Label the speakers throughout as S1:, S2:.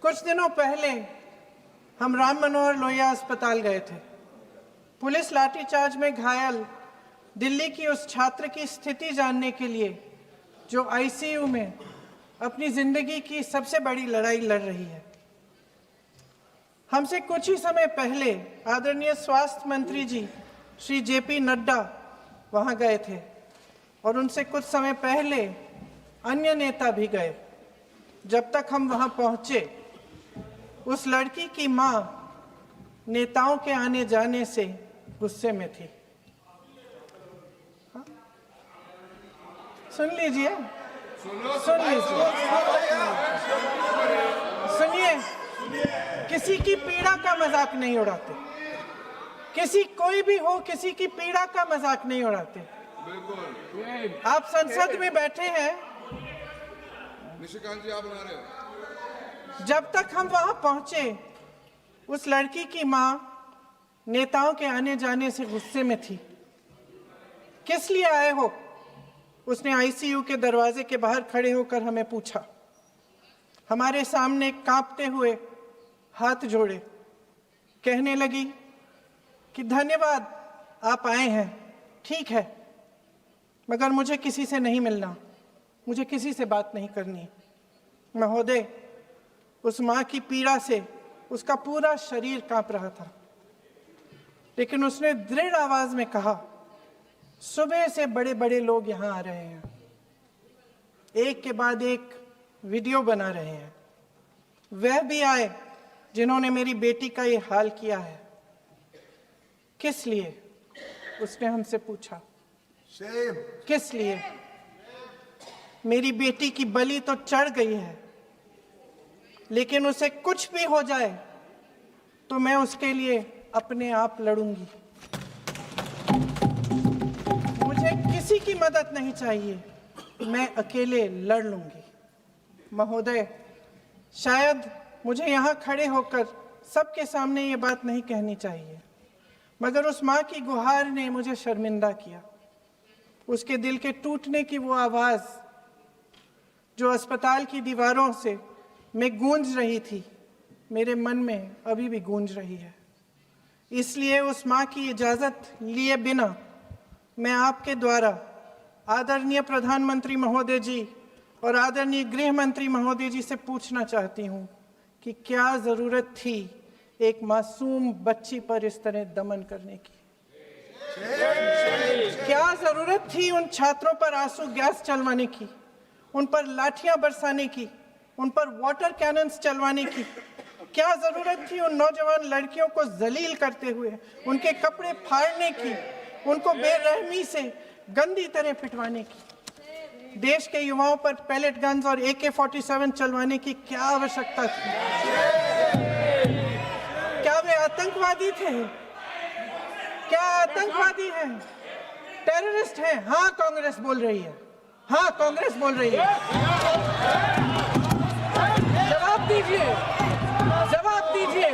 S1: कुछ दिनों पहले हम राम मनोहर लोहिया अस्पताल गए थे। पुलिस लाठीचार्ज में घायल दिल्ली की उस छात्र की स्थिति जानने के लिए जो आईसीयू में अपनी जिंदगी की सबसे बड़ी लड़ाई लड़ रही है। हमसे कुछ ही समय पहले आदरणीय स्वास्थ्य मंत्री जी श्री जेपी नड्डा वहां गए थे और उनसे कुछ समय पहले अन्य नेता भी गए। जब तक हम वहां पहुंचे, उस लड़की की मां नेताओं के आने जाने से गुस्से में थी। सुन लीजिए, सुनिए, किसी की पीड़ा का मजाक नहीं उड़ाते। कोई भी हो, किसी की पीड़ा का मजाक नहीं उड़ाते। आप संसद में बैठे हैं,
S2: निशिकांत जी आप बना रहे हो।
S1: जब तक हम वहां पहुंचे, उस लड़की की मां नेताओं के आने जाने से गुस्से में थी। किस लिए आए हो? उसने आईसीयू के दरवाजे के बाहर खड़े होकर हमें पूछा। हमारे सामने कांपते हुए हाथ जोड़े कहने लगी कि धन्यवाद, आप आए हैं, ठीक है, मगर मुझे किसी से नहीं मिलना, मुझे किसी से बात नहीं करनी। महोदय, उस मां की पीड़ा से उसका पूरा शरीर कांप रहा था, लेकिन उसने दृढ़ आवाज में कहा, सुबह से बड़े बड़े लोग यहां आ रहे हैं, एक के बाद एक वीडियो बना रहे हैं। वह भी आए जिन्होंने मेरी बेटी का ये हाल किया है। किस लिए? उसने हमसे पूछा। किस लिए? मेरी बेटी की बलि तो चढ़ गई है, लेकिन उसे कुछ भी हो जाए तो मैं उसके लिए अपने आप लड़ूंगी। मुझे किसी की मदद नहीं चाहिए, मैं अकेले लड़ लूंगी। महोदय, शायद मुझे यहाँ खड़े होकर सबके सामने ये बात नहीं कहनी चाहिए, मगर उस माँ की गुहार ने मुझे शर्मिंदा किया। उसके दिल के टूटने की वो आवाज़ जो अस्पताल की दीवारों से में गूंज रही थी, मेरे मन में अभी भी गूंज रही है। इसलिए उस माँ की इजाज़त लिए बिना मैं आपके द्वारा आदरणीय प्रधानमंत्री महोदय जी और आदरणीय गृह मंत्री महोदय जी से पूछना चाहती हूँ कि क्या ज़रूरत थी एक मासूम बच्ची पर इस तरह दमन करने की? क्या ज़रूरत थी उन छात्रों पर आंसू गैस चलवाने की, उन पर लाठियां बरसाने की, उन पर वाटर कैनन्स चलवाने की? क्या ज़रूरत थी उन नौजवान लड़कियों को जलील करते हुए उनके कपड़े फाड़ने की, उनको बेरहमी से गंदी तरह पिटवाने की? देश के युवाओं पर पैलेट गन्स और AK-47 चलवाने की क्या आवश्यकता थी? क्या वे आतंकवादी थे? क्या आतंकवादी हैं? टेररिस्ट हैं? हाँ, कांग्रेस बोल रही है। हाँ, कांग्रेस बोल रही है। जवाब दीजिए, जवाब दीजिए।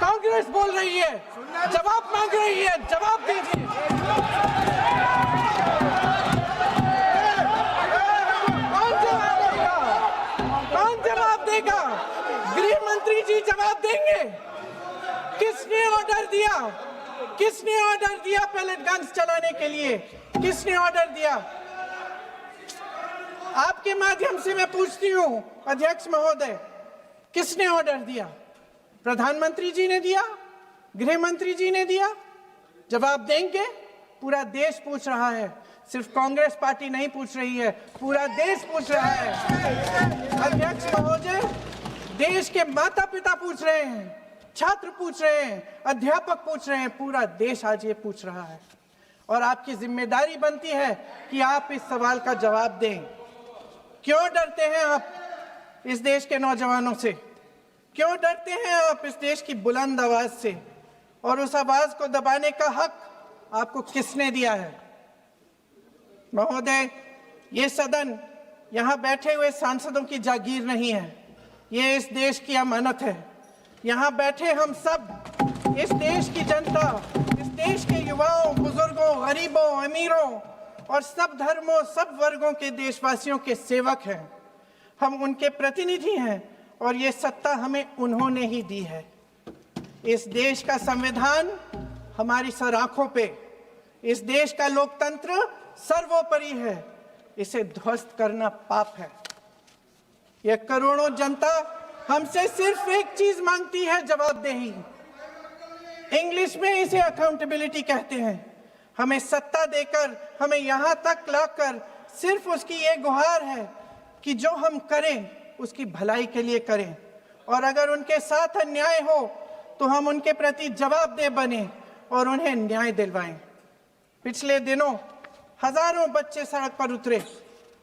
S1: कांग्रेस बोल रही है, जवाब मांग रही है, जवाब दीजिए। गृह मंत्री जी जवाब देंगे। किसने ऑर्डर दिया? किसने ऑर्डर दिया पैलेट गन्स चलाने के लिए? किसने ऑर्डर दिया? आपके माध्यम से मैं पूछती हूँ अध्यक्ष महोदय, किसने ऑर्डर दिया? प्रधानमंत्री जी ने दिया? गृह मंत्री जी ने दिया? जवाब देंगे? पूरा देश पूछ रहा है, सिर्फ कांग्रेस पार्टी नहीं पूछ रही है, पूरा देश पूछ रहा है। अध्यक्ष महोदय, देश के माता पिता पूछ रहे हैं, छात्र पूछ रहे हैं, अध्यापक पूछ रहे हैं, पूरा देश आज ये पूछ रहा है। और आपकी जिम्मेदारी बनती है कि आप इस सवाल का जवाब दें। क्यों डरते हैं आप इस देश के नौजवानों से? क्यों डरते हैं आप इस देश की बुलंद आवाज से? और उस आवाज को दबाने का हक आपको किसने दिया है? महोदय, ये सदन यहाँ बैठे हुए सांसदों की जागीर नहीं है, ये इस देश की अमानत है। यहाँ बैठे हम सब इस देश की जनता, इस देश के युवाओं, बुजुर्गों, गरीबों, अमीरों और सब धर्मों, सब वर्गों के देशवासियों के सेवक हैं। हम उनके प्रतिनिधि हैं और ये सत्ता हमें उन्होंने ही दी है। इस देश का संविधान हमारी सर आंखों पे, इस देश का लोकतंत्र सर्वोपरि है। इसे ध्वस्त करना पाप है। यह करोड़ों जनता हमसे सिर्फ एक चीज मांगती है, जवाबदेही। इंग्लिश में इसे अकाउंटेबिलिटी कहते हैं। हमें सत्ता देकर, हमें यहां तक लाकर सिर्फ उसकी ये गुहार है कि जो हम करें उसकी भलाई के लिए करें, और अगर उनके साथ अन्याय हो तो हम उनके प्रति जवाबदेह बने और उन्हें न्याय दिलवाएं। पिछले दिनों हजारों बच्चे सड़क पर उतरे।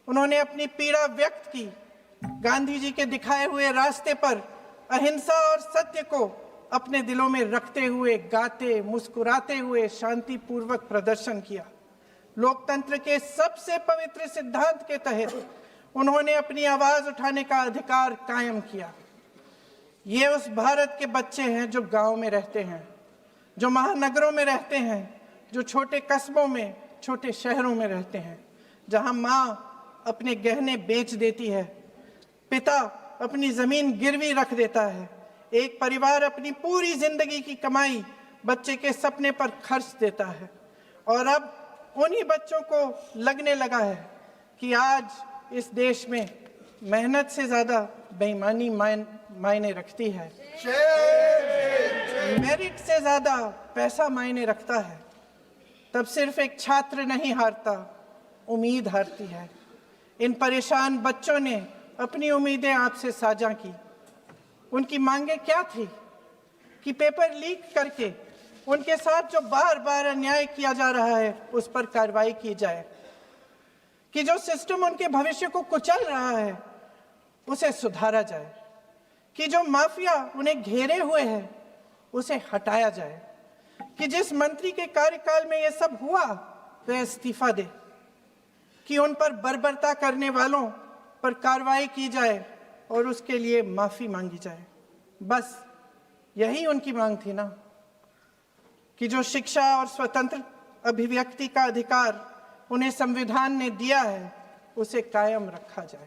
S1: उन्होंने अपनी पीड़ा व्यक्त की। गांधी जी के दिखाए हुए रास्ते पर अहिंसा और सत्य को अपने दिलों में रखते हुए, गाते मुस्कुराते हुए शांतिपूर्वक प्रदर्शन किया। लोकतंत्र के सबसे पवित्र सिद्धांत के तहत उन्होंने अपनी आवाज उठाने का अधिकार कायम किया। ये उस भारत के बच्चे हैं जो गांव में रहते हैं, जो महानगरों में रहते हैं, जो छोटे कस्बों में, छोटे शहरों में रहते हैं, जहां माँ अपने गहने बेच देती है, पिता अपनी जमीन गिरवी रख देता है, एक परिवार अपनी पूरी जिंदगी की कमाई बच्चे के सपने पर खर्च देता है। और अब उन्हीं बच्चों को लगने लगा है कि आज इस देश में मेहनत से ज्यादा बेईमानी मायने रखती है, मेरिट से ज्यादा पैसा मायने रखता है। तब सिर्फ एक छात्र नहीं हारता, उम्मीद हारती है। इन परेशान बच्चों ने अपनी उम्मीदें आपसे साझा की। उनकी मांगे क्या थी? कि पेपर लीक करके उनके साथ जो बार बार अन्याय किया जा रहा है उस पर कार्रवाई की जाए, कि जो सिस्टम उनके भविष्य को कुचल रहा है उसे सुधारा जाए, कि जो माफिया उन्हें घेरे हुए है उसे हटाया जाए, कि जिस मंत्री के कार्यकाल में यह सब हुआ वह इस्तीफा दे, कि उन पर बर्बरता करने वालों पर कार्रवाई की जाए और उसके लिए माफी मांगी जाए। बस यही उनकी मांग थी ना, कि जो शिक्षा और स्वतंत्र अभिव्यक्ति का अधिकार उन्हें संविधान ने दिया है उसे कायम रखा जाए।